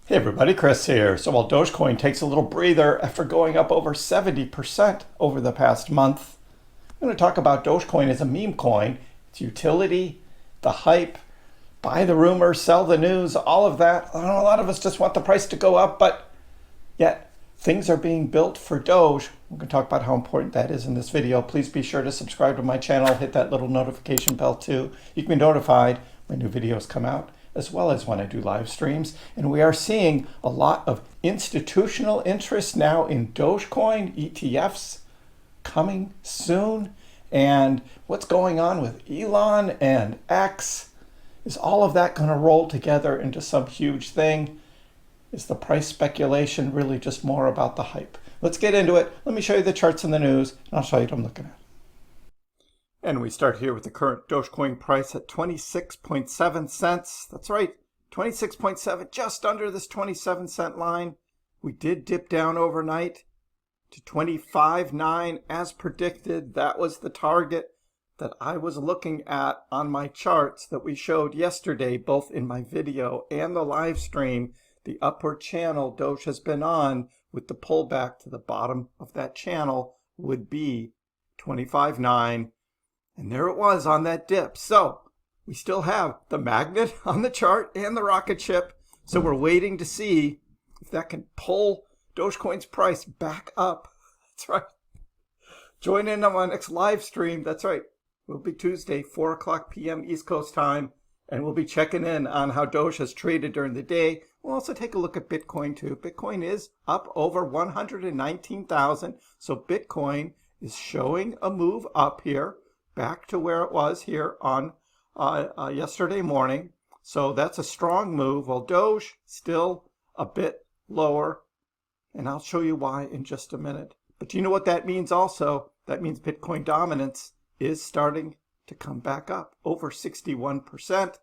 Hey everybody, Chris here. So while Dogecoin takes a little breather after going up over 70% over the past month, I'm going to talk about Dogecoin as a meme coin, its utility, the hype, buy the rumors, sell the news, all of that. I know a lot of us just want the price to go up, but yet things are being built for Doge. We're going to talk about how important that is in this video. Please be sure to subscribe to my channel, hit that little notification bell too. You can be notified when new videos come out, as well as when I do live streams. And we are seeing a lot of institutional interest now in Dogecoin ETFs coming soon. And what's going on with Elon and X? Is all of that going to roll together into some huge thing? Is the price speculation really just more about the hype? Let's get into it. Let me show you the charts in the news, and I'll show you what I'm looking at. And we start here with the current Dogecoin price at 26.7 cents. That's right, 26.7, just under this 27-cent line. We did dip down overnight to 25.9 as predicted. That was the target that I was looking at on my charts that we showed yesterday, both in my video and the live stream. The upward channel Doge has been on with the pullback to the bottom of that channel would be 25.9. And there it was on that dip. So we still have the magnet on the chart and the rocket ship. So we're waiting to see if that can pull Dogecoin's price back up. That's right. Join in on my next live stream. That's right. It'll be Tuesday, 4 o'clock p.m. East Coast time. And we'll be checking in on how Doge has traded during the day. We'll also take a look at Bitcoin too. Bitcoin is up over 119,000. So Bitcoin is showing a move up here, back to where it was here on yesterday morning. So that's a strong move. Well, Doge still a bit lower, and I'll show you why in just a minute. But you know what that means also? That means Bitcoin dominance is starting to come back up over 61%.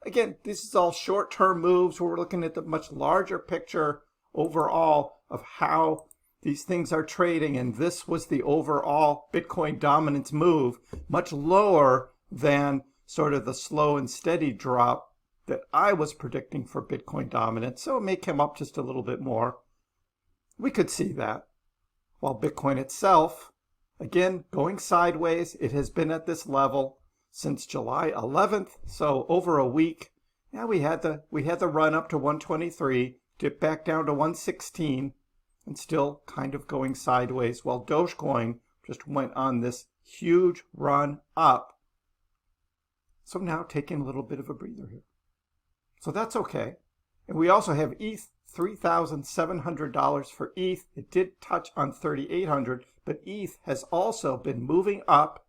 Again, this is all short-term moves. We're looking at the much larger picture overall of how these things are trading, and this was the overall Bitcoin dominance move, much lower than sort of the slow and steady drop that I was predicting for Bitcoin dominance. So it may come up just a little bit more. We could see that. While Bitcoin itself, again, going sideways, it has been at this level since July 11th, so over a week. Yeah, we had the run up to 123, dipped back down to 116, and still kind of going sideways, while Dogecoin just went on this huge run up. So now taking a little bit of a breather here. So that's okay. And we also have ETH, $3,700 for ETH. It did touch on 3,800, but ETH has also been moving up.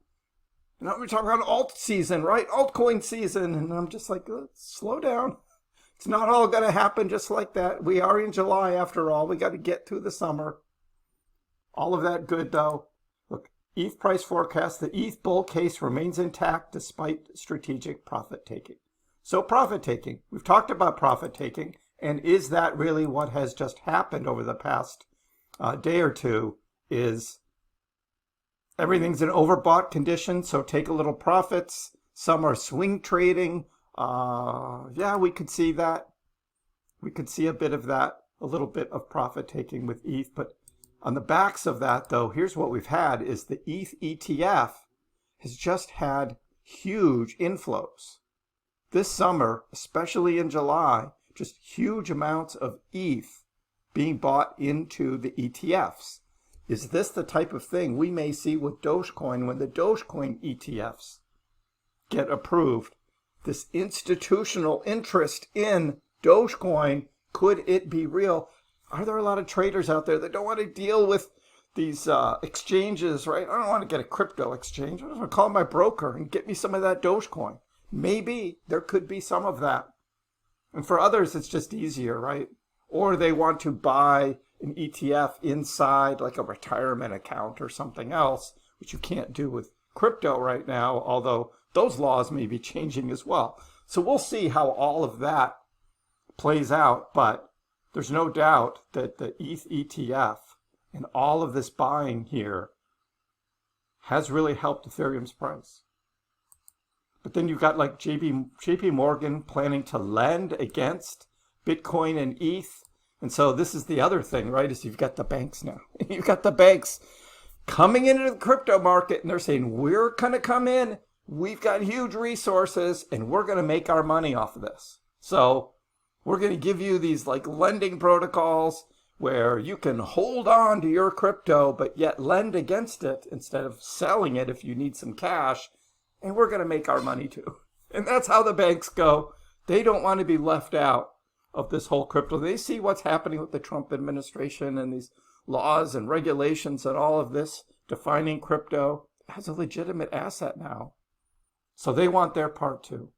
And now we're talking about alt season, right? Altcoin season. And I'm just like, slow down. It's not all going to happen just like that. We are in July after all. We got to get through the summer. All of that good though. Look, ETH price forecast. The ETH bull case remains intact despite strategic profit taking. So profit taking. We've talked about profit taking. And is that really what has just happened over the past day or two? Is everything's in overbought condition, so take a little profits. Some are swing trading. Yeah, we could see that. We could see a bit of that, a little bit of profit taking with ETH. But on the backs of that, though, here's what we've had is the ETH ETF has just had huge inflows. This summer, especially in July, just huge amounts of ETH being bought into the ETFs. Is this the type of thing we may see with Dogecoin when the Dogecoin ETFs get approved? This institutional interest in Dogecoin, could it be real? Are there a lot of traders out there that don't want to deal with these exchanges, right? I don't want to get a crypto exchange. I just want to call my broker and get me some of that Dogecoin. Maybe there could be some of that. And for others, it's just easier, right? Or they want to buy an ETF inside like a retirement account or something else, which you can't do with crypto right now, although those laws may be changing as well. So we'll see how all of that plays out, but there's no doubt that the ETH ETF and all of this buying here has really helped Ethereum's price. But then you've got like JP Morgan planning to lend against Bitcoin and ETH. And so this is the other thing, right, is you've got the banks now. You've got the banks coming into the crypto market, and they're saying, we're going to come in. We've got huge resources, and we're going to make our money off of this. So we're going to give you these like lending protocols where you can hold on to your crypto, but yet lend against it instead of selling it if you need some cash. And we're going to make our money too. And that's how the banks go. They don't want to be left out of this whole crypto. They see what's happening with the Trump administration and these laws and regulations and all of this defining crypto as a legitimate asset now. So they want their part too.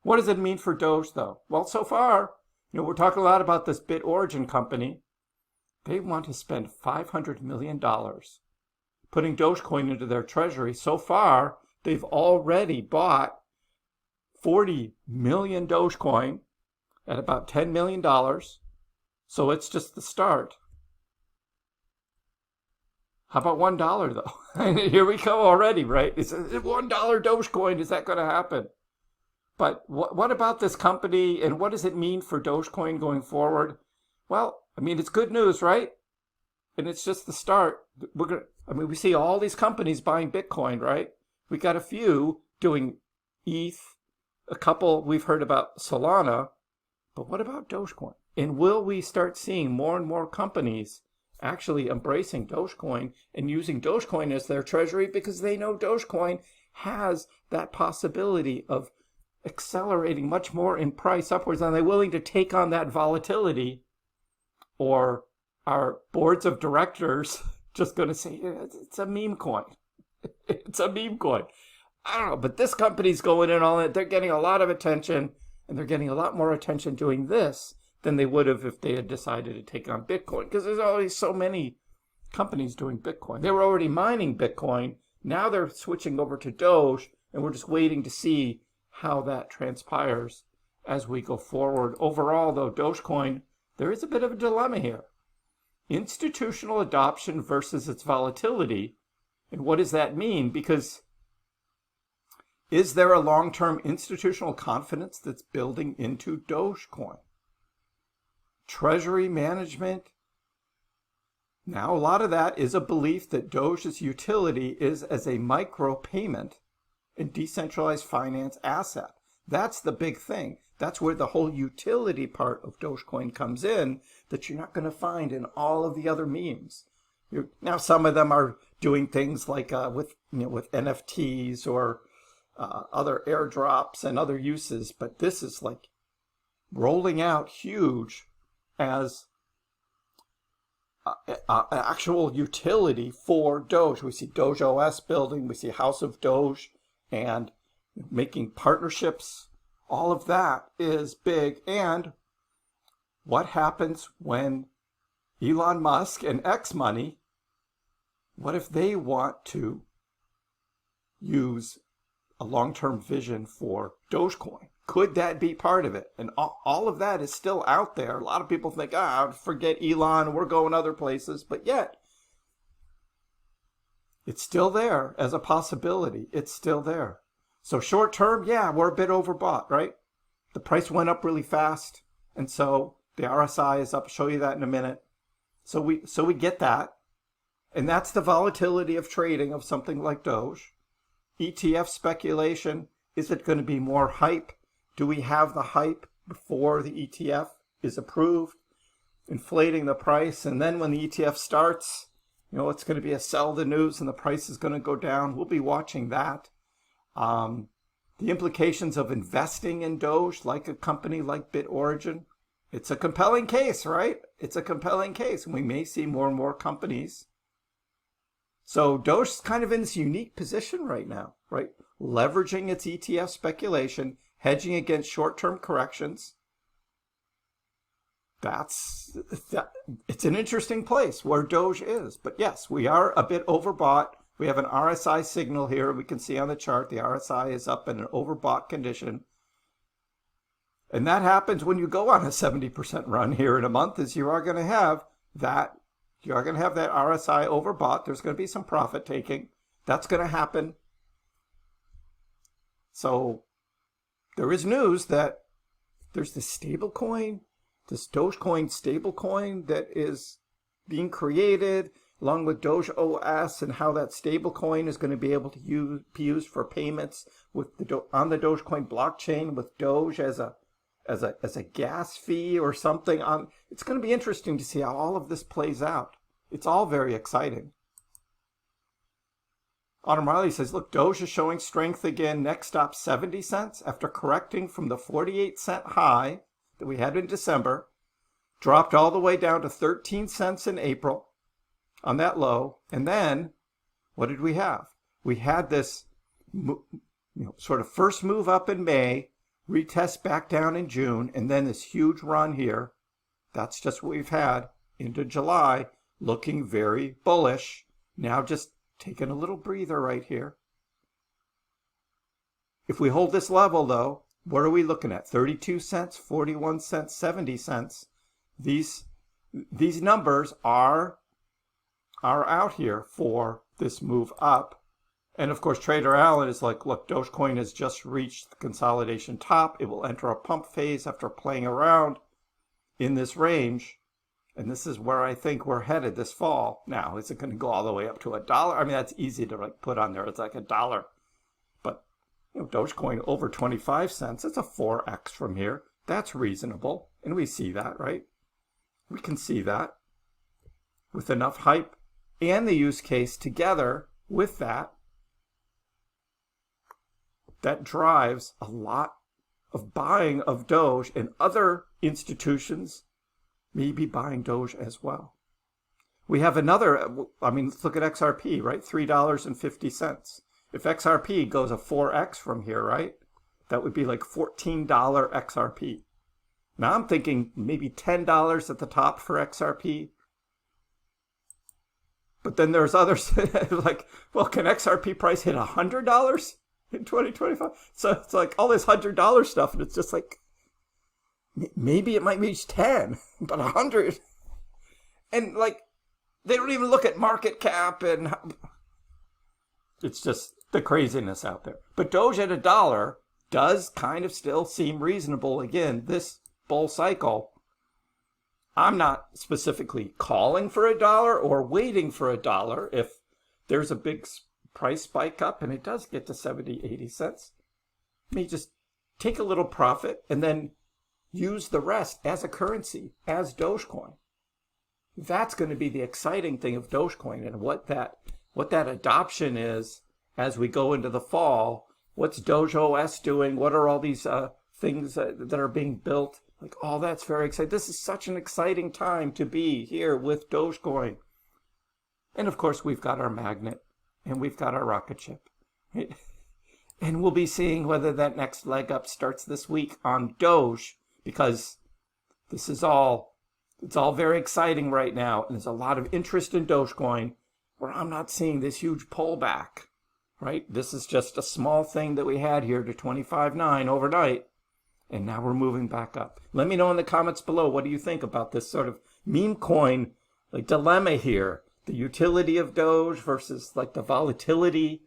What does it mean for Doge though? Well, so far, we're talking a lot about this BitOrigin company. They want to spend $500 million putting Dogecoin into their treasury. So far, they've already bought 40 million Dogecoin at about $10 million. So it's just the start. How about $1 though? Here we go already, right? It's $1 Dogecoin. Is that going to happen? But what about this company, and what does it mean for Dogecoin going forward? Well, it's good news, right? And it's just the start. We see all these companies buying Bitcoin, right? We got a few doing ETH, a couple we've heard about Solana, but what about Dogecoin? And will we start seeing more and more companies actually embracing Dogecoin and using Dogecoin as their treasury because they know Dogecoin has that possibility of accelerating much more in price upwards? Are they willing to take on that volatility? Or are boards of directors just going to say, it's a meme coin? It's a meme coin. I don't know, but this company's going in on it. They're getting a lot of attention, and they're getting a lot more attention doing this than they would have if they had decided to take on Bitcoin, because there's always so many companies doing Bitcoin. They were already mining Bitcoin. Now they're switching over to Doge, and we're just waiting to see how that transpires as we go forward. Overall, though, Dogecoin, there is a bit of a dilemma here. Institutional adoption versus its volatility. And what does that mean? Because is there a long-term institutional confidence that's building into Dogecoin? Treasury management. Now, a lot of that is a belief that Doge's utility is as a micropayment and decentralized finance asset. That's the big thing. That's where the whole utility part of Dogecoin comes in that you're not going to find in all of the other memes. Now, some of them are doing things like with NFTs or other airdrops and other uses, but this is like rolling out huge as actual utility for Doge. We see Doge OS building, we see House of Doge, and making partnerships. All of that is big. And what happens when Elon Musk and X Money, what if they want to use a long-term vision for Dogecoin? Could that be part of it? And all of that is still out there. A lot of people think, forget Elon, we're going other places. But yet, it's still there as a possibility. It's still there. So short term, yeah, we're a bit overbought, right? The price went up really fast. And so the RSI is up. I'll show you that in a minute. So we get that. And that's the volatility of trading of something like Doge. ETF speculation. Is it going to be more hype? Do we have the hype before the ETF is approved, inflating the price? And then when the ETF starts, it's going to be a sell the news and the price is going to go down. We'll be watching that. The implications of investing in Doge, like a company like BitOrigin, it's a compelling case, right? It's a compelling case, and we may see more and more companies. So Doge is kind of in this unique position right now, right? Leveraging its ETF speculation, hedging against short-term corrections. It's an interesting place where Doge is. But yes, we are a bit overbought. We have an RSI signal here. We can see on the chart the RSI is up in an overbought condition. And that happens when you go on a 70% run here in a month, is you are going to have that. You are going to have that RSI overbought. There's going to be some profit taking. That's going to happen. So there is news that there's this stable coin this Dogecoin stablecoin that is being created, along with Doge OS, and how that stablecoin is going to be able to be used for payments with on the Dogecoin blockchain with Doge as a gas fee or something. It's going to be interesting to see how all of this plays out. It's all very exciting. Autumn Riley says, look, Doge is showing strength again. Next stop 70 cents after correcting from the 48-cent high that we had in December. Dropped all the way down to 13 cents in April on that low. And then what did we have? We had this sort of first move up in May, retest back down in June, and then this huge run here. That's just what we've had into July, looking very bullish. Now just taking a little breather right here. If we hold this level, though, what are we looking at? 32 cents, 41 cents, 70 cents. These numbers are out here for this move up. And of course, Trader Allen is like, look, Dogecoin has just reached the consolidation top. It will enter a pump phase after playing around in this range. And this is where I think we're headed this fall. Now, is it going to go all the way up to $1? I mean, that's easy to put on there. It's like $1. But Dogecoin over 25 cents, it's a 4x from here. That's reasonable. And we see that, right? We can see that with enough hype and the use case together with that, that drives a lot of buying of Doge, and other institutions may be buying Doge as well. We have another, let's look at XRP, right? $3.50. If XRP goes a 4x from here, right? That would be like $14 XRP. Now I'm thinking maybe $10 at the top for XRP. But then there's others like, well, can XRP price hit $100 in 2025? So it's like all this $100 stuff, and it's just like, maybe it might reach 10, but 100. And like, they don't even look at market cap, and it's just the craziness out there. But Doge at $1 does kind of still seem reasonable. Again, this bull cycle, I'm not specifically calling for $1 or waiting for $1. If there's a big price spike up and it does get to 70, 80 cents, may just take a little profit and then use the rest as a currency, as Dogecoin. That's going to be the exciting thing of Dogecoin, and what that adoption is as we go into the fall. What's Doge OS doing? What are all these things that are being built? Like, all that's very exciting. This is such an exciting time to be here with Dogecoin. And of course, we've got our magnet and we've got our rocket ship. Right? And we'll be seeing whether that next leg up starts this week on Doge, because this is it's all very exciting right now. And there's a lot of interest in Dogecoin where I'm not seeing this huge pullback, right? This is just a small thing that we had here to 25.9 overnight. And now we're moving back up. Let me know in the comments below, what do you think about this sort of meme coin dilemma here? The utility of Doge versus like the volatility,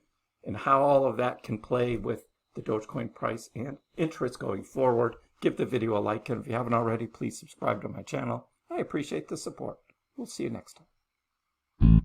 and how all of that can play with the Dogecoin price and interest going forward. Give the video a like, and if you haven't already, please subscribe to my channel. I appreciate the support. We'll see you next time.